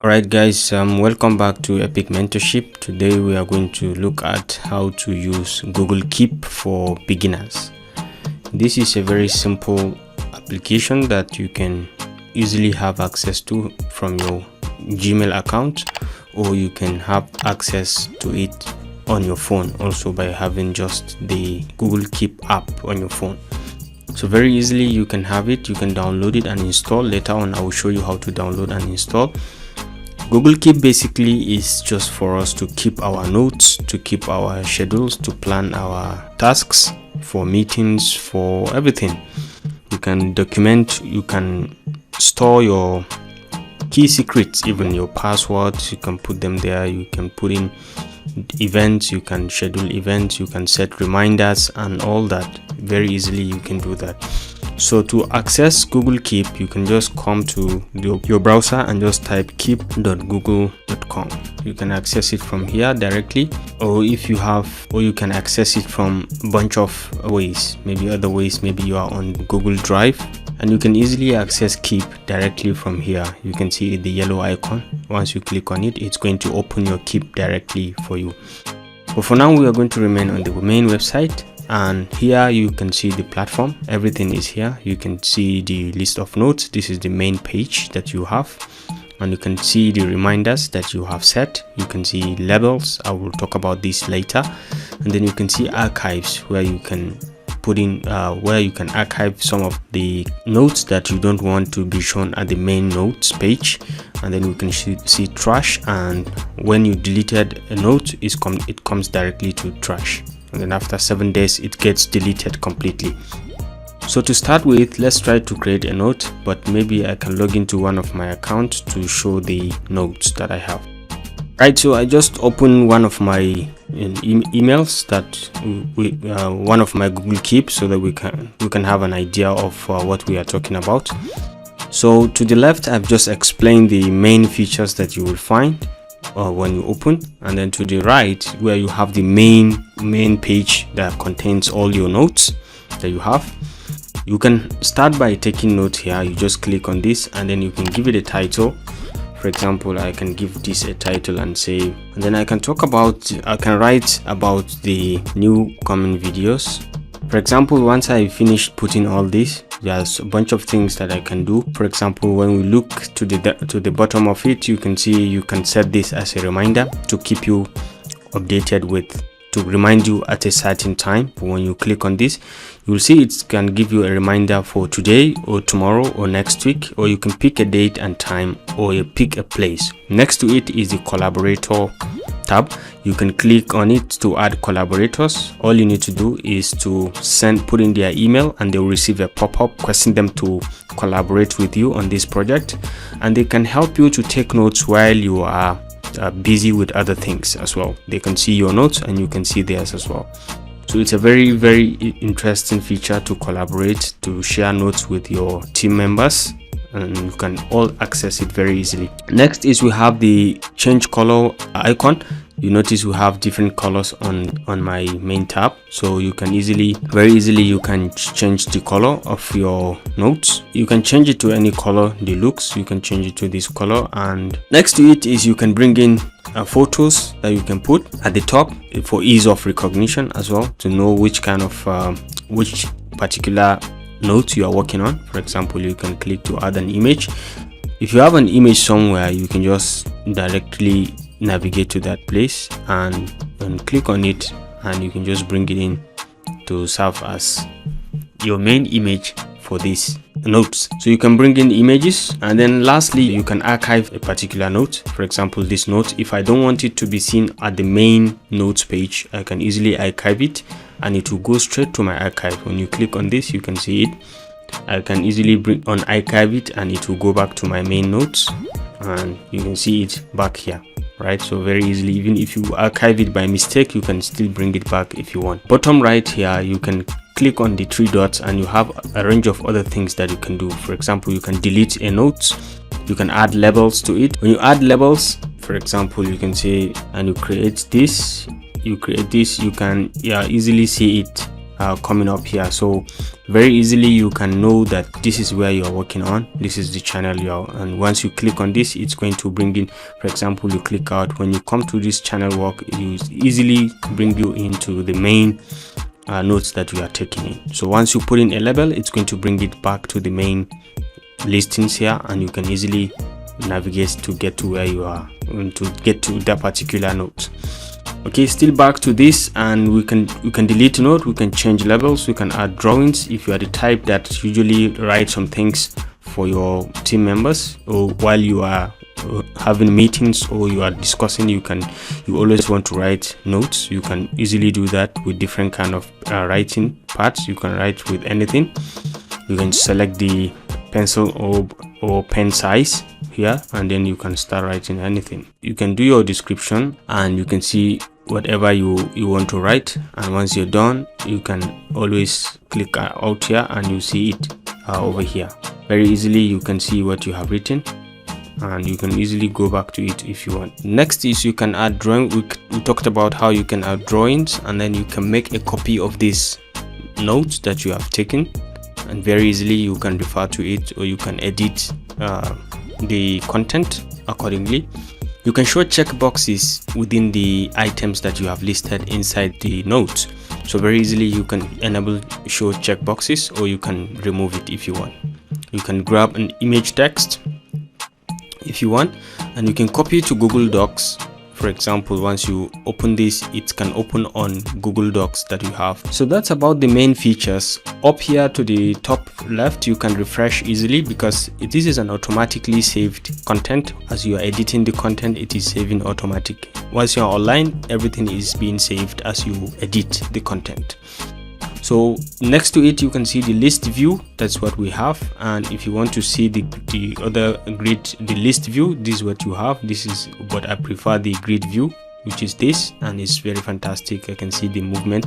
Alright guys, welcome back to Epic Mentorship. Today we are going to look at how to use Google Keep for beginners. This is a very simple application that you can easily have access to from your Gmail account, or you can have access to it on your phone also by having just the Google Keep app on your phone. So very easily you can have it, you can download it and install. Later on I will show you how to download and install. Google Keep basically is just for us to keep our notes, to keep our schedules, to plan our tasks, for meetings, for everything. You can document, you can store your key secrets, even your passwords, you can put them there. You can put in events, you can schedule events, you can set reminders and all that. Very easily you can do that. So to access Google Keep, you can just come to your browser and just type keep.google.com. You can access it from here directly, or you can access it from a bunch of ways. Maybe other ways, maybe you are on Google Drive, and you can easily access Keep directly from here. You can see the yellow icon. Once you click on it, it's going to open your Keep directly for you. But for now, we are going to remain on the main website. And here you can see the platform. Everything is here. You can see the list of notes. This is the main page that you have, and you can see the reminders that you have set. You can see labels. I will talk about this later. And then you can see archives, where you can put in where you can archive some of the notes that you don't want to be shown at the main notes page. And then you can see trash, and when you deleted a note, it comes directly to trash. And then after 7 days it gets deleted completely. So to start with, let's try to create a note, but maybe I can log into one of my accounts to show the notes that I have. Right, so I just open one of my emails, that one of my Google Keep, so that we can have an idea of what we are talking about. So to the left, I've just explained the main features that you will find when you open, and then to the right, where you have the main page that contains all your notes that you have. You can start by taking notes here. You just click on this, and then you can give it a title. For example, I can give this a title and then I can write about the new coming videos. For example, once I finish putting all this, there's a bunch of things that I can do. For example, when we look to the bottom of it, you can see you can set this as a reminder to keep you updated to remind you at a certain time. When you click on this, you'll see it can give you a reminder for today or tomorrow or next week, or you can pick a date and time, or you pick a place. Next to it is the collaborator tab. You can click on it to add collaborators. All you need to do is to put in their email, and they'll receive a pop-up requesting them to collaborate with you on this project, and they can help you to take notes while you are busy with other things as well. They can see your notes and you can see theirs as well. So it's a very, very interesting feature to collaborate, to share notes with your team members, and you can all access it very easily. Next is we have the change color icon. You notice we have different colors on my main tab, so you can very easily you can change the color of your notes. You can change it to any color, the looks, you can change it to this color. And next to it is you can bring in photos that you can put at the top for ease of recognition as well, to know which kind of which particular note you are working on. For example, you can click to add an image. If you have an image somewhere, you can just directly navigate to that place and click on it, and you can just bring it in to serve as your main image for these notes. So you can bring in images, and then lastly you can archive a particular note. For example, this note, if I don't want it to be seen at the main notes page, I can easily archive it and it will go straight to my archive. When you click on this, you can see it. I can easily archive it and it will go back to my main notes, and you can see it back here. Right, so very easily, even if you archive it by mistake, you can still bring it back if you want. Bottom right here, you can click on the 3 dots and you have a range of other things that you can do. For example, you can delete a note, you can add labels to it. When you add labels, for example, you can say, and you create this, you can easily see it coming up here. So very easily you can know that this is where you're working on, this is the channel you're, and once you click on this, it's going to bring in, for example, you click out, when you come to this channel work, it will easily bring you into the main notes that you are taking in. So once you put in a label, it's going to bring it back to the main listings here, and you can easily navigate to get to where you are, to get to that particular note. Okay, still back to this, and we can delete note, we can change labels, we can add drawings. If you are the type that usually write some things for your team members, or while you are having meetings or you are discussing, you always want to write notes, you can easily do that with different kind of writing parts. You can write with anything. You can select the pencil or pen size here, and then you can start writing anything. You can do your description, and you can see whatever you want to write, and once you're done, you can always click out here and you see it over here. Very easily you can see what you have written, and you can easily go back to it if you want. Next is you can add drawing. We talked about how you can add drawings, and then you can make a copy of these notes that you have taken, and very easily you can refer to it, or you can edit the content accordingly. You can show checkboxes within the items that you have listed inside the notes. So very easily you can enable show checkboxes, or you can remove it if you want. You can grab an image text if you want, and you can copy it to Google Docs. For example, once you open this, it can open on Google Docs that you have. So that's about the main features. Up here to the top left, you can refresh easily, because this is an automatically saved content. As you are editing the content, it is saving automatic. Once you're online, everything is being saved as you edit the content. So next to it, you can see the list view. That's what we have. And if you want to see the other grid, the list view, this is what you have. This is what I prefer, the grid view, which is this, and it's very fantastic. I can see the movement,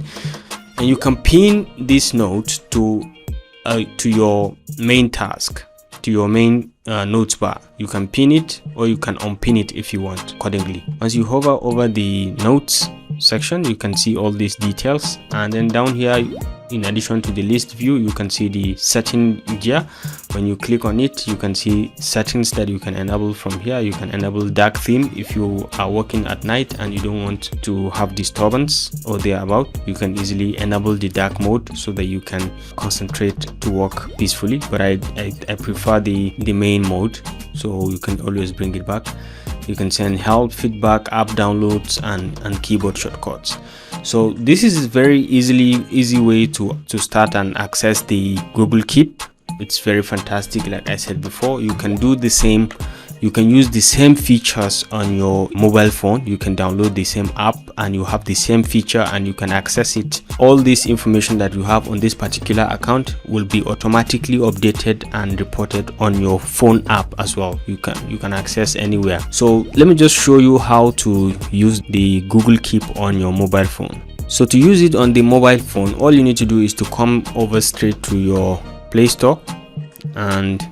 and you can pin this note to your main task, to your main notes bar. You can pin it, or you can unpin it if you want accordingly. Once you hover over the notes section, you can see all these details, and then down here, in addition to the list view, you can see the setting gear. When you click on it, you can see settings that you can enable from here. You can enable dark theme if you are working at night and you don't want to have disturbance or thereabout. You can easily enable the dark mode so that you can concentrate to work peacefully, but I prefer the main mode, so you can always bring it back. You can send help, feedback, app downloads, and keyboard shortcuts. So this is a very easy way to start and access the Google Keep. It's very fantastic. Like I said before, you can do the same. You can use the same features on your mobile phone. You can download the same app and you have the same feature, and you can access it. All this information that you have on this particular account will be automatically updated and reported on your phone app as well. You can access anywhere. So let me just show you how to use the Google Keep on your mobile phone. So to use it on the mobile phone, all you need to do is to come over straight to your Play Store, and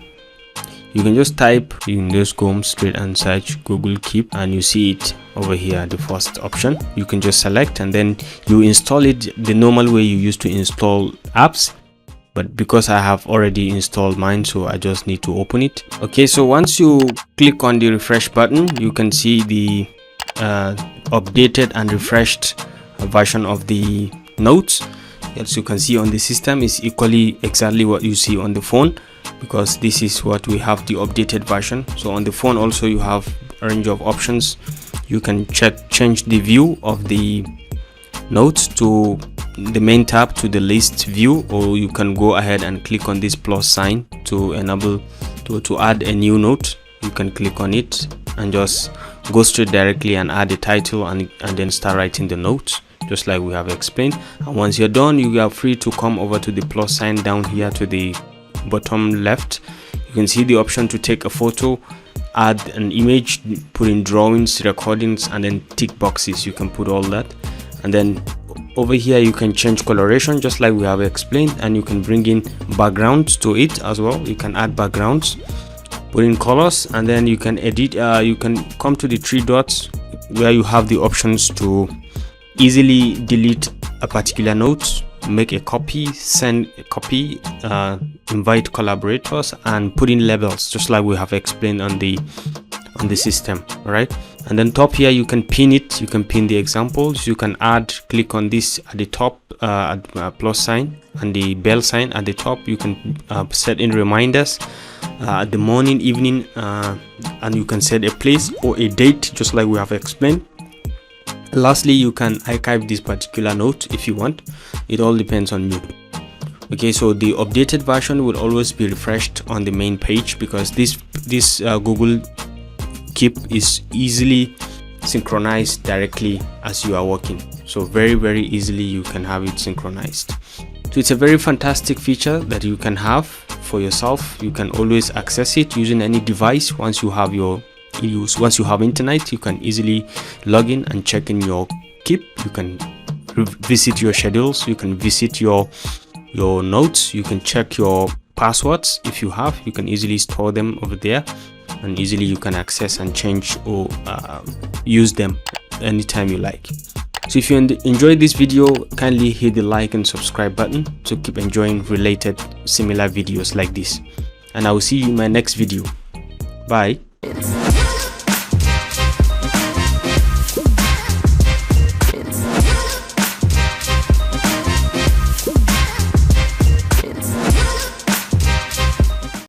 you can just type, you can just go straight and search Google Keep, and you see it over here, the first option. You can just select, and then you install it the normal way you used to install apps, but because I have already installed mine, so I just need to open it. Okay, so once you click on the refresh button, you can see the updated and refreshed version of the notes. As you can see on the system, is equally exactly what you see on the phone, because this is what we have, the updated version. So on the phone also you have a range of options. You can change the view of the notes to the main tab, to the list view, or you can go ahead and click on this plus sign to enable to add a new note. You can click on it and just go straight directly and add the title, and then start writing the notes, just like we have explained. And once you're done, you are free to come over to the plus sign down here to the bottom left. You can see the option to take a photo, add an image, put in drawings, recordings, and then tick boxes. You can put all that, and then over here you can change coloration just like we have explained, and you can bring in backgrounds to it as well. You can add backgrounds, put in colors, and then you can edit. You can come to the three dots where you have the options to easily delete a particular note. make a copy, send a copy, invite collaborators, and put in labels, just like we have explained on the system. All right, and then top here you can pin it. You can pin the examples. You can add, click on this at the top, plus sign and the bell sign at the top. You can set in reminders at the morning, evening, and you can set a place or a date, just like we have explained. Lastly, you can archive this particular note if you want. It all depends on you. Okay, so the updated version will always be refreshed on the main page, because this Google Keep is easily synchronized directly as you are working. So very easily you can have it synchronized. So it's a very fantastic feature that you can have for yourself. You can always access it using any device. Once you have internet, you can easily log in and check in your Keep. You can visit your schedules. You can visit your notes. You can check your passwords if you have. You can easily store them over there, and easily you can access and change or use them anytime you like. So if you enjoyed this video, kindly hit the like and subscribe button to keep enjoying related similar videos like this, and I will see you in my next video. Bye.